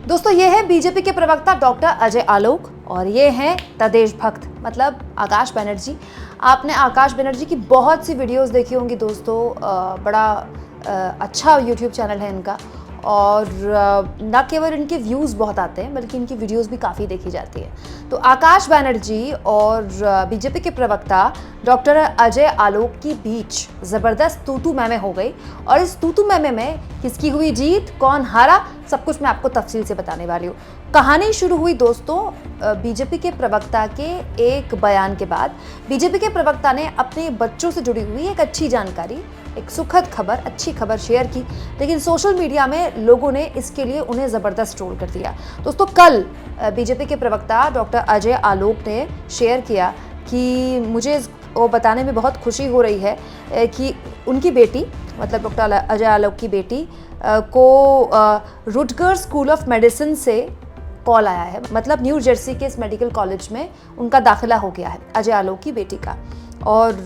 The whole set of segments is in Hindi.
दोस्तों ये है बीजेपी के प्रवक्ता डॉक्टर अजय आलोक और ये हैं द देशभक्त मतलब आकाश बनर्जी। आपने आकाश बनर्जी की बहुत सी वीडियोस देखी होंगी दोस्तों। बड़ा अच्छा यूट्यूब चैनल है इनका और न केवल इनके व्यूज़ बहुत आते हैं बल्कि इनकी वीडियोस भी काफ़ी देखी जाती है। तो आकाश बनर्जी और बीजेपी के प्रवक्ता डॉक्टर अजय आलोक की बीच ज़बरदस्त तू-तू मैं हो गई और इस तू-तू मैं में किसकी हुई जीत, कौन हारा, सब कुछ मैं आपको तफसील से बताने वाली हूँ। कहानी शुरू हुई दोस्तों बीजेपी के प्रवक्ता के एक बयान के बाद। बीजेपी के प्रवक्ता ने अपने बच्चों से जुड़ी हुई एक अच्छी जानकारी, एक सुखद खबर, अच्छी खबर शेयर की, लेकिन सोशल मीडिया में लोगों ने इसके लिए उन्हें ज़बरदस्त ट्रोल कर दिया। दोस्तों कल बीजेपी के प्रवक्ता डॉक्टर अजय आलोक ने शेयर किया कि मुझे वो बताने में बहुत खुशी हो रही है कि उनकी बेटी मतलब डॉक्टर अजय आलोक की बेटी को रुटगर्स स्कूल ऑफ मेडिसिन से कॉल आया है। मतलब न्यू जर्सी के इस मेडिकल कॉलेज में उनका दाखिला हो गया है अजय आलोक की बेटी का और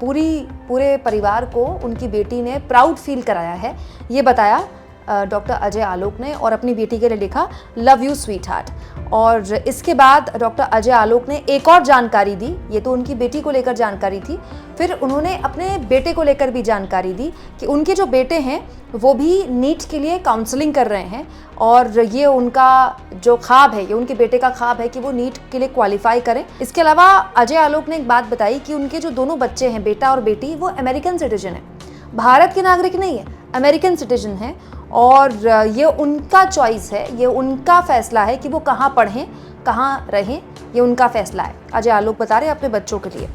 पूरे परिवार को उनकी बेटी ने प्राउड फील कराया है, ये बताया डॉक्टर अजय आलोक ने और अपनी बेटी के लिए लिखा लव यू स्वीट हार्ट। और इसके बाद डॉक्टर अजय आलोक ने एक और जानकारी दी, ये तो उनकी बेटी को लेकर जानकारी थी, फिर उन्होंने अपने बेटे को लेकर भी जानकारी दी कि उनके जो बेटे हैं वो भी नीट के लिए काउंसलिंग कर रहे हैं और ये उनका जो ख्वाब है, ये उनके बेटे का ख्वाब है कि वो नीट के लिए क्वालिफाई करें। इसके अलावा अजय आलोक ने एक बात बताई कि उनके जो दोनों बच्चे हैं, बेटा और बेटी, वो अमेरिकन सिटीजन है, भारत के नागरिक नहीं है, अमेरिकन सिटीजन है और ये उनका चॉइस है, ये उनका फैसला है कि वो कहाँ पढ़ें, कहाँ रहें, ये उनका फैसला है। अजय आलोक बता रहे हैं अपने बच्चों के लिए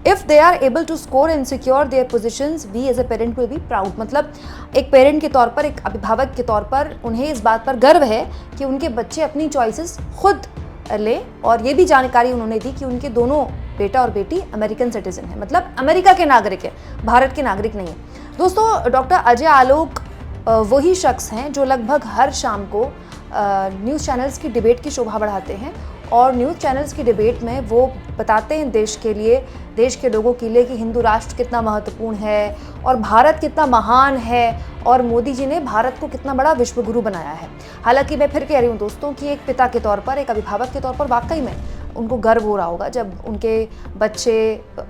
if they are able to score and secure their positions we as a parent will be proud. मतलब एक पेरेंट के तौर पर, एक अभिभावक के तौर पर उन्हें इस बात पर गर्व है कि उनके बच्चे अपनी चॉइसेस खुद ले। और ये भी जानकारी उन्होंने दी कि उनके दोनों बेटा और बेटी अमेरिकन सिटीजन है, मतलब अमेरिका के नागरिक है, भारत के नागरिक नहीं है। दोस्तों डॉक्टर अजय आलोक वही शख्स हैं जो लगभग हर शाम को न्यूज़ चैनल्स की डिबेट की शोभा बढ़ाते हैं और न्यूज़ चैनल्स की डिबेट में वो बताते हैं देश के लिए, देश के लोगों के लिए कि हिंदू राष्ट्र कितना महत्वपूर्ण है और भारत कितना महान है और मोदी जी ने भारत को कितना बड़ा विश्वगुरु बनाया है। हालांकि मैं फिर कह रही हूँ दोस्तों कि एक पिता के तौर पर, एक अभिभावक के तौर पर वाकई में उनको गर्व हो रहा होगा जब उनके बच्चे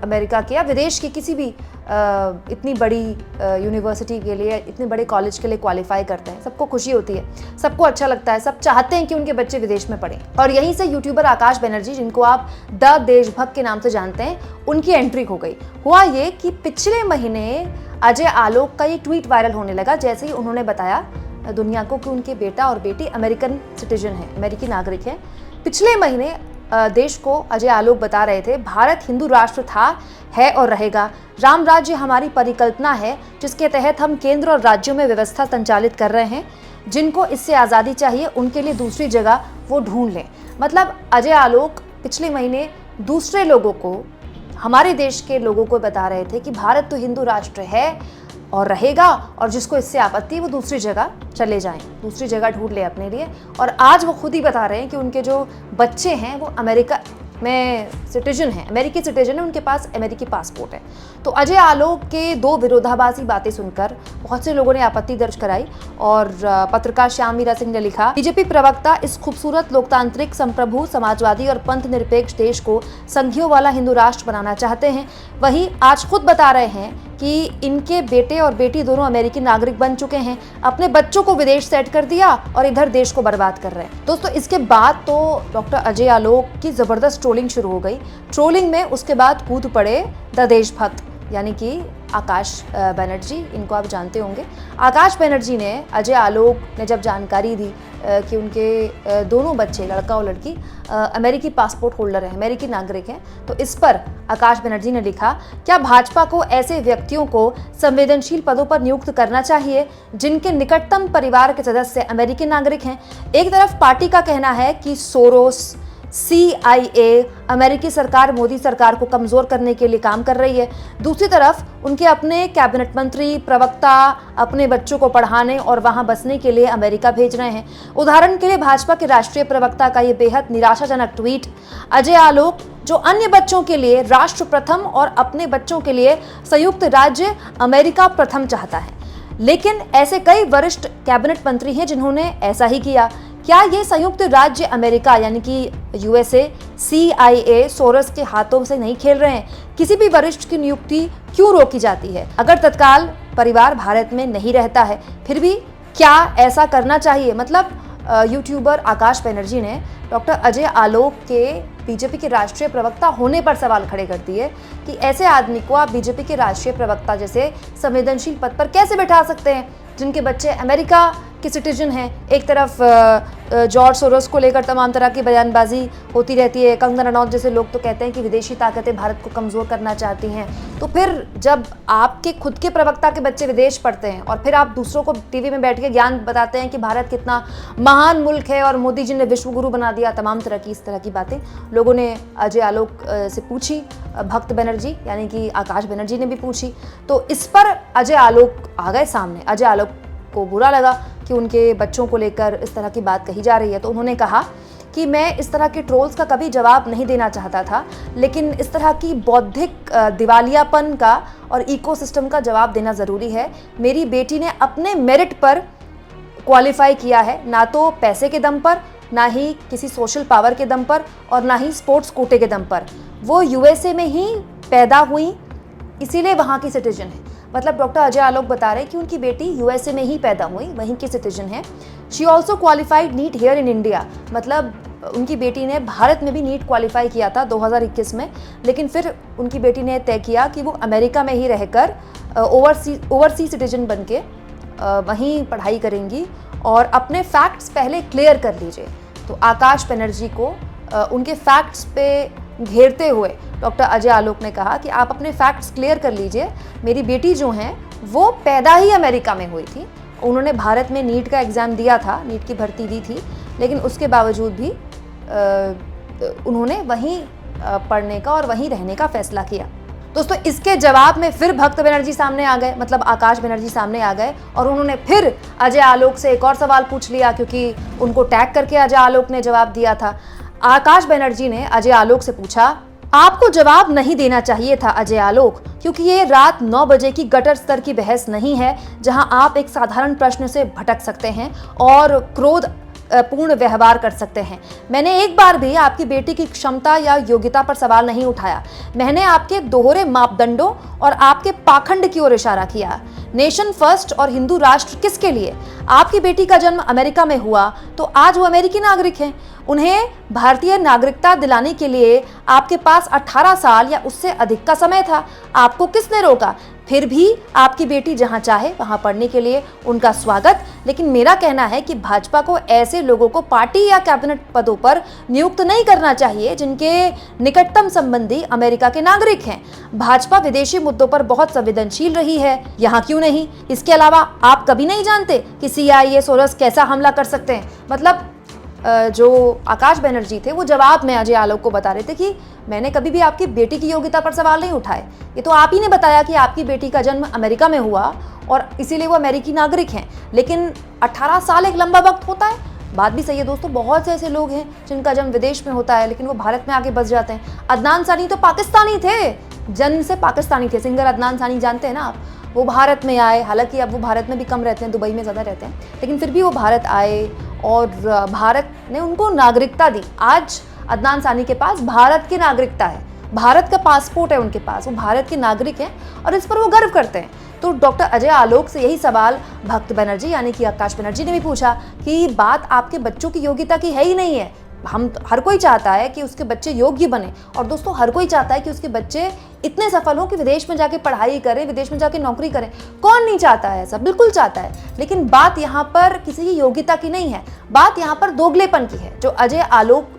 अमेरिका के या विदेश के किसी भी इतनी बड़ी यूनिवर्सिटी के लिए, इतने बड़े कॉलेज के लिए क्वालिफाई करते हैं। सबको खुशी होती है, सबको अच्छा लगता है, सब चाहते हैं कि उनके बच्चे विदेश में पढ़ें। और यहीं से यूट्यूबर आकाश बनर्जी, जिनको आप द देशभक्त के नाम से जानते हैं, उनकी एंट्री हो गई। हुआ ये कि पिछले महीने अजय आलोक का ये ट्वीट वायरल होने लगा जैसे ही उन्होंने बताया दुनिया को कि उनके बेटा और बेटी अमेरिकन सिटीजन है, अमेरिकी नागरिक है। पिछले महीने देश को अजय आलोक बता रहे थे भारत हिंदू राष्ट्र था, है और रहेगा। राम राज्य हमारी परिकल्पना है जिसके तहत हम केंद्र और राज्यों में व्यवस्था संचालित कर रहे हैं। जिनको इससे आज़ादी चाहिए उनके लिए दूसरी जगह वो ढूंढ लें। मतलब अजय आलोक पिछले महीने दूसरे लोगों को, हमारे देश के लोगों को बता रहे थे कि भारत तो हिंदू राष्ट्र है और रहेगा और जिसको इससे आपत्ति है वो दूसरी जगह चले जाएं, दूसरी जगह ढूंढ ले अपने लिए। और आज वो खुद ही बता रहे हैं कि उनके जो बच्चे हैं वो अमेरिका में सिटीजन है, अमेरिकी सिटीजन है, उनके पास अमेरिकी पासपोर्ट है। तो अजय आलोक के दो विरोधाभासी बातें सुनकर बहुत से लोगों ने आपत्ति दर्ज कराई और पत्रकार श्याम मीरा सिंह ने लिखा, बीजेपी प्रवक्ता इस खूबसूरत लोकतांत्रिक संप्रभु समाजवादी और पंथ निरपेक्ष देश को संघियों वाला हिंदू राष्ट्र बनाना चाहते हैं, वही आज खुद बता रहे हैं कि इनके बेटे और बेटी दोनों अमेरिकी नागरिक बन चुके हैं, अपने बच्चों को विदेश सेट कर दिया और इधर देश को बर्बाद कर रहे हैं। दोस्तों इसके बाद तो डॉक्टर अजय आलोक की जबरदस्त ट्रोलिंग शुरू हो गई। ट्रोलिंग में उसके बाद कूद पड़े द देशभक्त यानी कि आकाश बनर्जी, इनको आप जानते होंगे। आकाश बनर्जी ने अजय आलोक ने जब जानकारी दी कि उनके दोनों बच्चे, लड़का और लड़की, अमेरिकी पासपोर्ट होल्डर हैं, अमेरिकी नागरिक हैं, तो इस पर आकाश बनर्जी ने लिखा, क्या भाजपा को ऐसे व्यक्तियों को संवेदनशील पदों पर नियुक्त करना चाहिए जिनके निकटतम परिवार के सदस्य अमेरिकी नागरिक हैं? एक तरफ पार्टी का कहना है कि सोरोस, CIA, अमेरिकी सरकार मोदी सरकार को कमजोर करने के लिए काम कर रही है, दूसरी तरफ उनके अपने कैबिनेट मंत्री, प्रवक्ता अपने बच्चों को पढ़ाने और वहां बसने के लिए अमेरिका भेज रहे हैं। उदाहरण के लिए भाजपा के राष्ट्रीय प्रवक्ता का ये बेहद निराशाजनक ट्वीट, अजय आलोक जो अन्य बच्चों के लिए राष्ट्र प्रथम और अपने बच्चों के लिए संयुक्त राज्य अमेरिका प्रथम चाहता है, लेकिन ऐसे कई वरिष्ठ कैबिनेट मंत्री हैं जिन्होंने ऐसा ही किया। क्या ये संयुक्त राज्य अमेरिका यानी कि यूएसए, CIA, सोरस के हाथों से नहीं खेल रहे हैं? किसी भी वरिष्ठ की नियुक्ति क्यों रोकी जाती है? अगर तत्काल परिवार भारत में नहीं रहता है, फिर भी क्या ऐसा करना चाहिए? मतलब यूट्यूबर आकाश बनर्जी ने डॉक्टर अजय आलोक के बीजेपी के राष्ट्रीय प्रवक्ता होने पर सवाल खड़े कर दिए कि ऐसे आदमी को आप बीजेपी के राष्ट्रीय प्रवक्ता जैसे संवेदनशील पद पर कैसे बैठा सकते हैं, जिनके बच्चे अमेरिका के सिटीजन हैं। एक तरफ जॉर्ज सोरोस को लेकर तमाम तरह की बयानबाजी होती रहती है। कंगना रनौत जैसे लोग तो कहते हैं कि विदेशी ताकतें भारत को कमज़ोर करना चाहती हैं। तो फिर जब आपके खुद के प्रवक्ता के बच्चे विदेश पढ़ते हैं और फिर आप दूसरों को टीवी में बैठ के ज्ञान बताते हैं कि भारत कितना महान मुल्क है और मोदी जी ने विश्व गुरु बना दिया, तमाम तरह की इस तरह की बातें लोगों ने अजय आलोक से पूछी। भक्त बनर्जी यानी कि आकाश बनर्जी ने भी पूछी। तो इस पर अजय आलोक आ गए सामने। अजय आलोक को बुरा लगा कि उनके बच्चों को लेकर इस तरह की बात कही जा रही है। तो उन्होंने कहा कि मैं इस तरह के ट्रोल्स का कभी जवाब नहीं देना चाहता था, लेकिन इस तरह की बौद्धिक दिवालियापन का और इकोसिस्टम का जवाब देना ज़रूरी है। मेरी बेटी ने अपने मेरिट पर क्वालिफाई किया है, ना तो पैसे के दम पर, ना ही किसी सोशल पावर के दम पर और ना ही स्पोर्ट्स कोटे के दम पर। वो यूएसए में ही पैदा हुई, इसीलिए वहाँ की सिटीजन है। मतलब डॉक्टर अजय आलोक बता रहे हैं कि उनकी बेटी यूएसए में ही पैदा हुई, वहीं की सिटीजन है। She also qualified NEET here in India. मतलब उनकी बेटी ने भारत में भी नीट क्वालिफाई किया था 2021 में, लेकिन फिर उनकी बेटी ने तय किया कि वो अमेरिका में ही रहकर ओवरसी सिटीजन बन के वहीं पढ़ाई करेंगी और अपने फैक्ट्स पहले क्लियर कर लीजिए। तो आकाश बनर्जी को उनके फैक्ट्स पे घेरते हुए डॉक्टर अजय आलोक ने कहा कि आप अपने फैक्ट्स क्लियर कर लीजिए। मेरी बेटी जो हैं वो पैदा ही अमेरिका में हुई थी। उन्होंने भारत में नीट का एग्ज़ाम दिया था, नीट की भर्ती दी थी, लेकिन उसके बावजूद भी उन्होंने वहीं पढ़ने का और वहीं रहने का फैसला किया। दोस्तों, इसके जवाब में फिर भक्त बनर्जी सामने आ गए, मतलब आकाश बनर्जी सामने आ गए और उन्होंने फिर अजय आलोक से एक और सवाल पूछ लिया, क्योंकि उनको टैग करके अजय आलोक ने जवाब दिया था। आकाश बनर्जी ने अजय आलोक से पूछा, आपको जवाब नहीं देना चाहिए था अजय आलोक, क्योंकि ये रात 9 बजे की गटर स्तर की बहस नहीं है जहां आप एक साधारण प्रश्न से भटक सकते हैं और क्रोध पूर्ण व्यवहार कर सकते हैं। मैंने एक बार भी आपकी बेटी की क्षमता या योग्यता पर सवाल नहीं उठाया। मैंने आपके दोहरे मापदंडों और आपके पाखंड की ओर इशारा किया। नेशन फर्स्ट और हिंदू राष्ट्र किसके लिए? आपकी बेटी का जन्म अमेरिका में हुआ तो आज वो अमेरिकी नागरिक हैं। उन्हें भारतीय नागरिकता दिलाने के लिए आपके पास 18 साल या उससे अधिक का समय था। आपको किसने रोका? फिर भी आपकी बेटी जहां चाहे वहां पढ़ने के लिए उनका स्वागत। लेकिन मेरा कहना है कि भाजपा को ऐसे लोगों को पार्टी या कैबिनेट पदों पर नियुक्त नहीं करना चाहिए जिनके निकटतम संबंधी अमेरिका के नागरिक हैं। भाजपा विदेशी मुद्दों पर बहुत संवेदनशील रही है, यहाँ क्यों नहीं? इसके अलावा आप कभी नहीं जानते कि CIA सोरस कैसा हमला कर सकते हैं। मतलब जो आकाश बनर्जी थे वो जवाब में अजय आलोक को बता रहे थे कि मैंने कभी भी आपकी बेटी की योग्यता पर सवाल नहीं उठाए। ये तो आप ही ने बताया कि आपकी बेटी का जन्म अमेरिका में हुआ और इसीलिए वो अमेरिकी नागरिक हैं। लेकिन 18 साल एक लंबा वक्त होता है। बात भी सही है दोस्तों, बहुत से ऐसे लोग हैं जिनका जन्म विदेश में होता है लेकिन वो भारत में आके बस जाते हैं। अदनान सानी तो पाकिस्तानी थे, जन्म से पाकिस्तानी थे। सिंगर अदनान सानी जानते हैं ना आप। वो भारत में आए, हालांकि अब वो भारत में भी कम रहते हैं, दुबई में ज़्यादा रहते हैं, लेकिन फिर भी वो भारत आए और भारत ने उनको नागरिकता दी। आज अदनान सानी के पास भारत की नागरिकता है, भारत का पासपोर्ट है उनके पास, वो भारत के नागरिक हैं और इस पर वो गर्व करते हैं। तो डॉक्टर अजय आलोक से यही सवाल भक्त बनर्जी यानी कि आकाश बनर्जी ने भी पूछा कि बात आपके बच्चों की योग्यता की है ही नहीं है। हम हर कोई चाहता है कि उसके बच्चे योग्य बने और दोस्तों हर कोई चाहता है कि उसके बच्चे इतने सफल हों कि विदेश में जाके पढ़ाई करें, विदेश में जाके नौकरी करें। कौन नहीं चाहता है ऐसा? बिल्कुल चाहता है। लेकिन बात यहाँ पर किसी की योग्यता की नहीं है, बात यहाँ पर दोगलेपन की है। जो अजय आलोक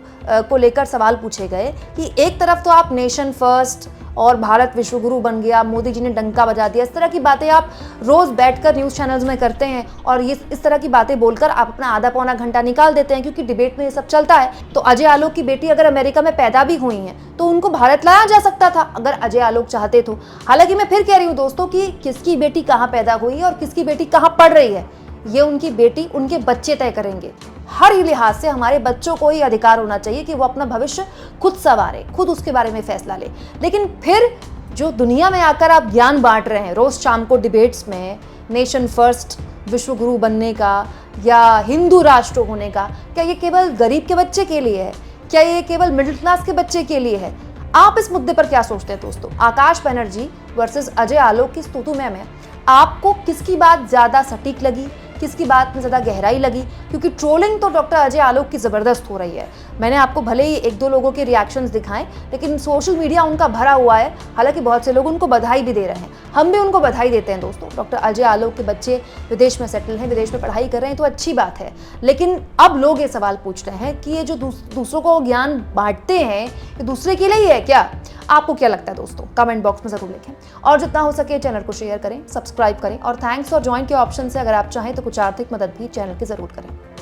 को लेकर सवाल पूछे गए कि एक तरफ तो आप नेशन फर्स्ट और भारत विश्वगुरु बन गया, मोदी जी ने डंका बजा दिया, इस तरह की बातें आप रोज़ बैठकर न्यूज़ चैनल्स में करते हैं और ये इस तरह की बातें बोलकर आप अपना आधा पौना घंटा निकाल देते हैं क्योंकि डिबेट में ये सब चलता है। तो अजय आलोक की बेटी अगर अमेरिका में पैदा भी हुई हैं तो उनको भारत लाया जा सकता था अगर अजय आलोक चाहते तो। हालांकि मैं फिर कह रही हूँ दोस्तों कि किसकी बेटी कहाँ पैदा हुई है और किसकी बेटी कहाँ पढ़ रही है, ये उनकी बेटी उनके बच्चे तय करेंगे। हर लिहाज से हमारे बच्चों को ही अधिकार होना चाहिए कि वो अपना भविष्य खुद संवारे, खुद उसके बारे में फैसला ले। लेकिन फिर जो दुनिया में आकर आप ज्ञान बांट रहे हैं रोज शाम को डिबेट्स में, नेशन फर्स्ट, विश्व गुरु बनने का या हिंदू राष्ट्र होने का, क्या ये केवल गरीब के बच्चे के लिए है? क्या ये केवल मिडिल क्लास के बच्चे के लिए है? आप इस मुद्दे पर क्या सोचते हैं दोस्तों? आकाश बनर्जी वर्सेस अजय आलोक की स्तुति में आपको किसकी बात ज्यादा सटीक लगी, किसकी बात में ज़्यादा गहराई लगी? क्योंकि ट्रोलिंग तो डॉक्टर अजय आलोक की ज़बरदस्त हो रही है। मैंने आपको भले ही एक दो लोगों के रिएक्शंस दिखाएं, लेकिन सोशल मीडिया उनका भरा हुआ है। हालांकि बहुत से लोग उनको बधाई भी दे रहे हैं, हम भी उनको बधाई देते हैं दोस्तों। डॉक्टर अजय आलोक के बच्चे विदेश में सेटल हैं, विदेश में पढ़ाई कर रहे हैं, तो अच्छी बात है। लेकिन अब लोग ये सवाल पूछ रहे हैं कि ये जो दूसरों को ज्ञान बांटते हैं, ये दूसरे के लिए ही है क्या? आपको क्या लगता है दोस्तों? कमेंट बॉक्स में ज़रूर लिखें और जितना हो सके चैनल को शेयर करें, सब्सक्राइब करें और थैंक्स और ज्वाइन के ऑप्शन से अगर आप चाहें तो कुछ आर्थिक मदद भी चैनल की ज़रूर करें।